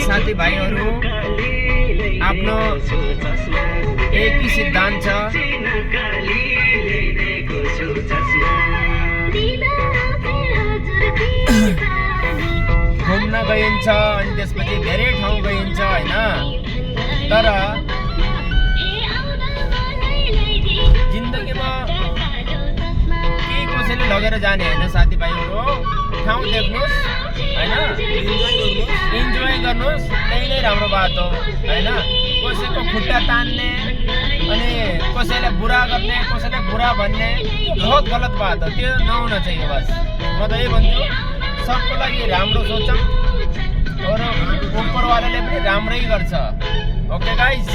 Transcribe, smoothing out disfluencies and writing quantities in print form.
साथी भाइहरू आफ्नो एक ही सिद्धान्त छ घुम्न गइन्छ अनि त्यसपछि धेरै ठाउँ गइन्छ हैन तर जिन्दगीमा केही कसैले लगेर जाने हैन साथी भाइहरू ठाउँ देख्नुस् हैन इन्जोय गर्नुस् त्यही नै राम्रो बात हो हैन कसैको खुट्टा तान्ने अनि कसैले बुरा गर्ने कसैले बुरा भन्ने बहुत गलत बात हो त्यो नहुन चाहिए बस म त यही भन्छु सबको लागि राम्रो सोचौं और ऊपर वालाले पनि राम्रै गर्छ ओके गाइस